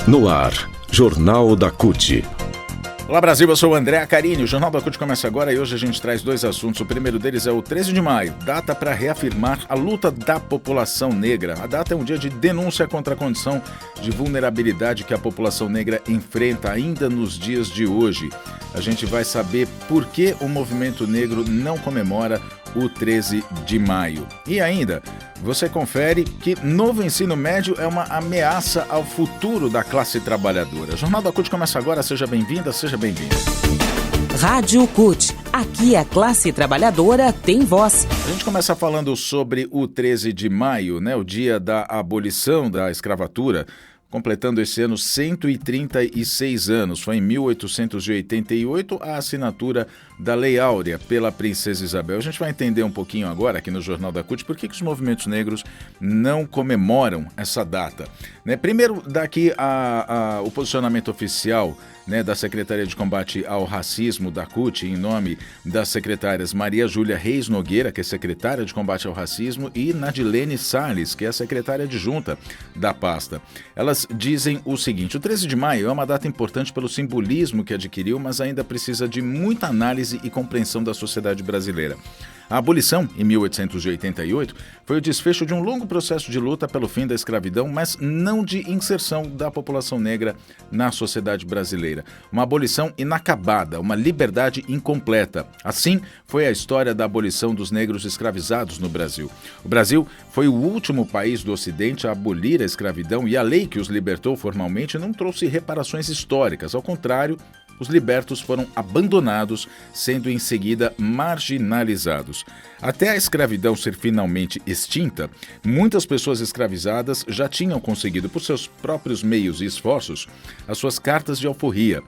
No ar, Jornal da CUT. Olá Brasil, eu sou o André Acarini. O Jornal da CUT começa agora e hoje a gente traz dois assuntos. O primeiro deles é o 13 de maio, data para reafirmar a luta da população negra. A data é um dia de denúncia contra a condição de vulnerabilidade que a população negra enfrenta ainda nos dias de hoje. A gente vai saber por que o movimento negro não comemora o 13 de maio. E ainda, você confere que novo ensino médio é uma ameaça ao futuro da classe trabalhadora. O Jornal da CUT começa agora, seja bem-vinda, seja bem-vindo. Rádio CUT, aqui a classe trabalhadora tem voz. A gente começa falando sobre o 13 de maio, o dia da abolição da escravatura, completando esse ano 136 anos. Foi em 1888 a assinatura da Lei Áurea pela Princesa Isabel. A gente vai entender um pouquinho agora aqui no Jornal da CUT por que os movimentos negros não comemoram essa data. Primeiro, daqui o posicionamento oficial da Secretaria de Combate ao Racismo da CUT, em nome das secretárias Maria Júlia Reis Nogueira, que é secretária de Combate ao Racismo, e Nadilene Salles, que é a secretária adjunta da pasta. Elas dizem o seguinte: o 13 de maio é uma data importante pelo simbolismo que adquiriu, mas ainda precisa de muita análise e compreensão da sociedade brasileira. A abolição, em 1888, foi o desfecho de um longo processo de luta pelo fim da escravidão, mas não de inserção da população negra na sociedade brasileira. Uma abolição inacabada, uma liberdade incompleta. Assim foi a história da abolição dos negros escravizados no Brasil. O Brasil foi o último país do Ocidente a abolir a escravidão e a lei que os libertou formalmente não trouxe reparações históricas. Ao contrário, os libertos foram abandonados, sendo em seguida marginalizados. Até a escravidão ser finalmente extinta, muitas pessoas escravizadas já tinham conseguido, por seus próprios meios e esforços, as suas cartas de alforria.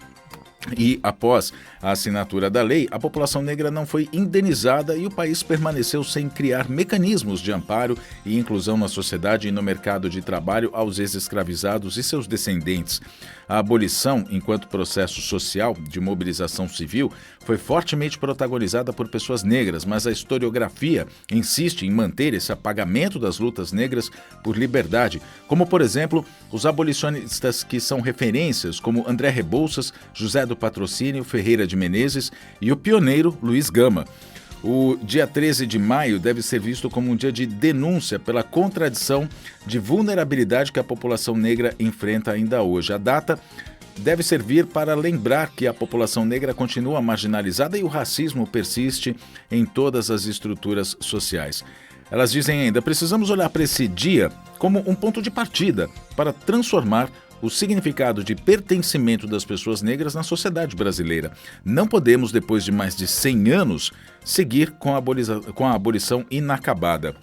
E, após a assinatura da lei, a população negra não foi indenizada e o país permaneceu sem criar mecanismos de amparo e inclusão na sociedade e no mercado de trabalho aos ex-escravizados e seus descendentes. A abolição, enquanto processo social de mobilização civil, foi fortemente protagonizada por pessoas negras, mas a historiografia insiste em manter esse apagamento das lutas negras por liberdade, como, por exemplo, os abolicionistas que são referências, como André Rebouças, José do Patrocínio, Ferreira de Menezes e o pioneiro Luiz Gama. O dia 13 de maio deve ser visto como um dia de denúncia pela contradição de vulnerabilidade que a população negra enfrenta ainda hoje. A data deve servir para lembrar que a população negra continua marginalizada e o racismo persiste em todas as estruturas sociais. Elas dizem ainda: precisamos olhar para esse dia como um ponto de partida para transformar o significado de pertencimento das pessoas negras na sociedade brasileira. Não podemos, depois de mais de 100 anos, seguir com a abolição inacabada.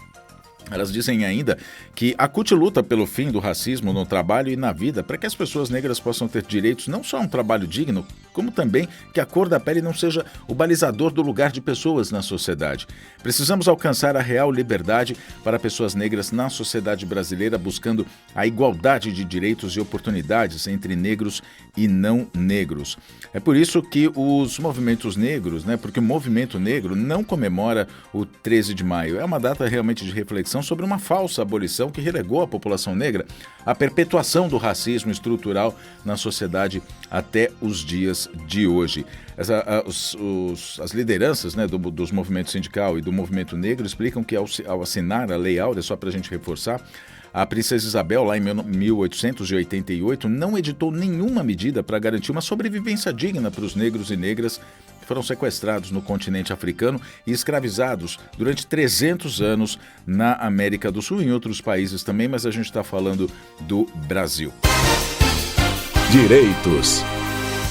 Elas dizem ainda que a CUT luta pelo fim do racismo no trabalho e na vida para que as pessoas negras possam ter direitos não só a um trabalho digno, como também que a cor da pele não seja o balizador do lugar de pessoas na sociedade. Precisamos alcançar a real liberdade para pessoas negras na sociedade brasileira, buscando a igualdade de direitos e oportunidades entre negros e não negros. É por isso que os movimentos negros, porque o movimento negro não comemora o 13 de maio. É uma data realmente de reflexão sobre uma falsa abolição que relegou a população negra à perpetuação do racismo estrutural na sociedade até os dias de hoje. As lideranças dos movimentos sindical e do movimento negro explicam que ao assinar a Lei Áurea, só para a gente reforçar, a Princesa Isabel, lá em 1888, não editou nenhuma medida para garantir uma sobrevivência digna para os negros e negras que foram sequestrados no continente africano e escravizados durante 300 anos na América do Sul e em outros países também, mas a gente está falando do Brasil. Direitos.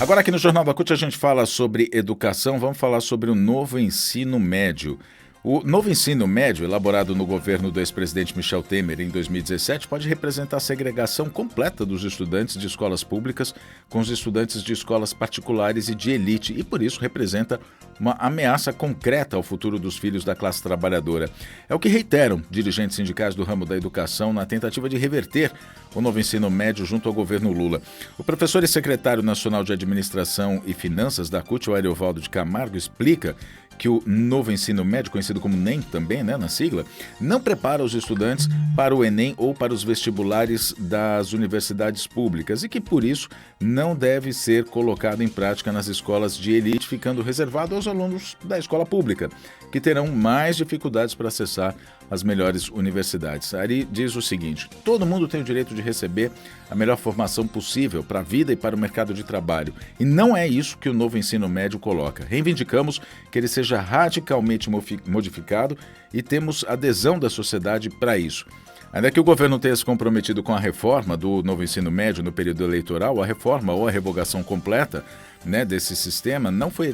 Agora aqui no Jornal da CUT a gente fala sobre educação, vamos falar sobre o novo ensino médio. O novo ensino médio, elaborado no governo do ex-presidente Michel Temer em 2017, pode representar a segregação completa dos estudantes de escolas públicas com os estudantes de escolas particulares e de elite e, por isso, representa uma ameaça concreta ao futuro dos filhos da classe trabalhadora. É o que reiteram dirigentes sindicais do ramo da educação na tentativa de reverter o novo ensino médio junto ao governo Lula. O professor e secretário nacional de Administração e Finanças da CUT, o Ariovaldo de Camargo, explica que o novo ensino médio, conhecido conhecido como NEM também, né, na sigla, não prepara os estudantes para o Enem ou para os vestibulares das universidades públicas e que, por isso, não deve ser colocado em prática nas escolas de elite, ficando reservado aos alunos da escola pública, que terão mais dificuldades para acessar as melhores universidades. Ari diz o seguinte: todo mundo tem o direito de receber a melhor formação possível para a vida e para o mercado de trabalho. E não é isso que o novo ensino médio coloca. Reivindicamos que ele seja radicalmente modificado e temos adesão da sociedade para isso. Ainda que o governo tenha se comprometido com a reforma do novo ensino médio no período eleitoral, a reforma ou a revogação completa, né, desse sistema não foi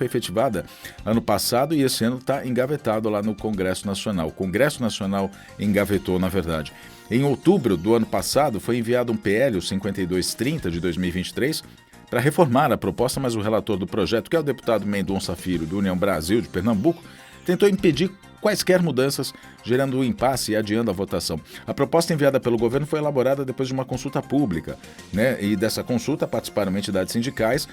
efetivada ano passado e esse ano está engavetado lá no Congresso Nacional. O Congresso Nacional engavetou, na verdade. Em outubro do ano passado foi enviado um PL, o 5230 de 2023, para reformar a proposta, mas o relator do projeto, que é o deputado Mendonça Filho, do União Brasil de Pernambuco, tentou impedir quaisquer mudanças, gerando um impasse e adiando a votação. A proposta enviada pelo governo foi elaborada depois de uma consulta pública, né? E dessa consulta participaram entidades sindicais.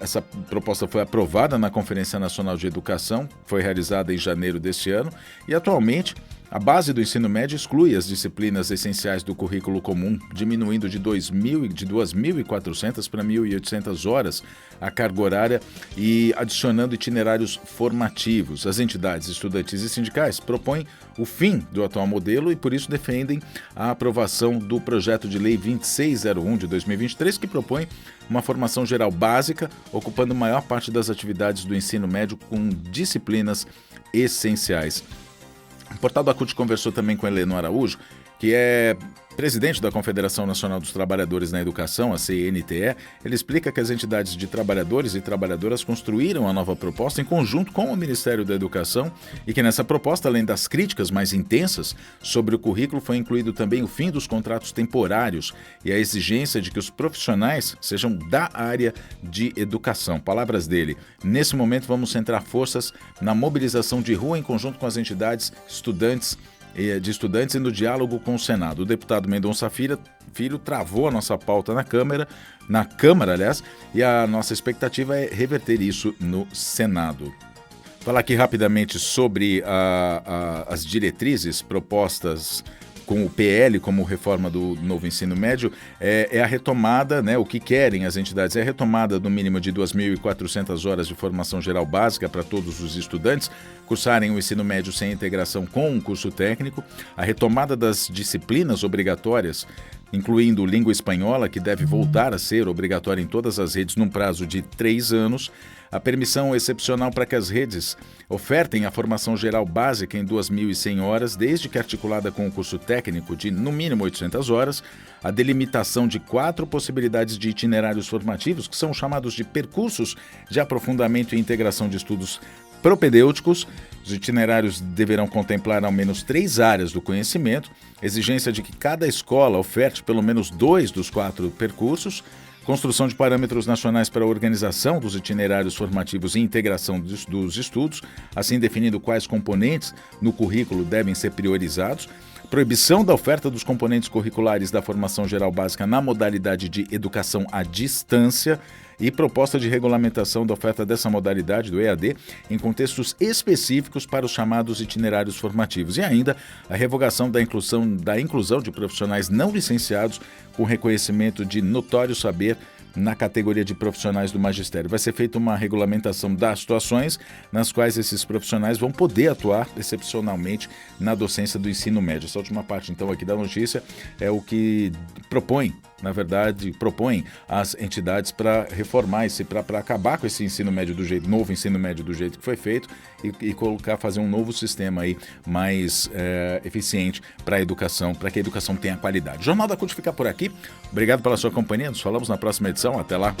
Essa proposta foi aprovada na Conferência Nacional de Educação, foi realizada em janeiro deste ano, e atualmente a base do ensino médio exclui as disciplinas essenciais do currículo comum, diminuindo de 2.400 para 1.800 horas a carga horária e adicionando itinerários formativos. As entidades estudantis e sindicais propõem o fim do atual modelo e, por isso, defendem a aprovação do projeto de lei 2601 de 2023, que propõe uma formação geral básica, ocupando maior parte das atividades do ensino médio com disciplinas essenciais. O Portal da CUT conversou também com Heleno Araújo, que é presidente da Confederação Nacional dos Trabalhadores na Educação, a CNTE. Ele explica que as entidades de trabalhadores e trabalhadoras construíram a nova proposta em conjunto com o Ministério da Educação e que nessa proposta, além das críticas mais intensas sobre o currículo, foi incluído também o fim dos contratos temporários e a exigência de que os profissionais sejam da área de educação. Palavras dele: nesse momento vamos centrar forças na mobilização de rua em conjunto com as entidades de estudantes e no diálogo com o Senado. O deputado Mendonça Filho travou a nossa pauta na Câmara, e a nossa expectativa é reverter isso no Senado. Falar aqui rapidamente sobre as diretrizes propostas com o PL como reforma do novo ensino médio, é a retomada, né, o que querem as entidades, é a retomada do mínimo de 2.400 horas de formação geral básica para todos os estudantes cursarem o ensino médio sem integração com um curso técnico, a retomada das disciplinas obrigatórias, incluindo língua espanhola, que deve voltar a ser obrigatória em todas as redes num prazo de 3 anos, a permissão excepcional para que as redes ofertem a formação geral básica em 2.100 horas, desde que articulada com o curso técnico de, no mínimo, 800 horas, a delimitação de 4 possibilidades de itinerários formativos, que são chamados de percursos de aprofundamento e integração de estudos propedêuticos. Os itinerários deverão contemplar ao menos 3 áreas do conhecimento, exigência de que cada escola oferte pelo menos 2 dos 4 percursos, construção de parâmetros nacionais para a organização dos itinerários formativos e integração dos estudos, assim definindo quais componentes no currículo devem ser priorizados, proibição da oferta dos componentes curriculares da formação geral básica na modalidade de educação à distância e proposta de regulamentação da oferta dessa modalidade do EAD em contextos específicos para os chamados itinerários formativos. E ainda a revogação da inclusão de profissionais não licenciados com reconhecimento de notório saber na categoria de profissionais do magistério. Vai ser feita uma regulamentação das situações nas quais esses profissionais vão poder atuar excepcionalmente na docência do ensino médio. Essa última parte, então, aqui da notícia é o que propõem as entidades para reformar para acabar com esse ensino médio novo ensino médio do jeito que foi feito e fazer um novo sistema aí mais eficiente para a educação, para que a educação tenha qualidade. O Jornal da CUT fica por aqui. Obrigado pela sua companhia. Nos falamos na próxima edição. Até lá.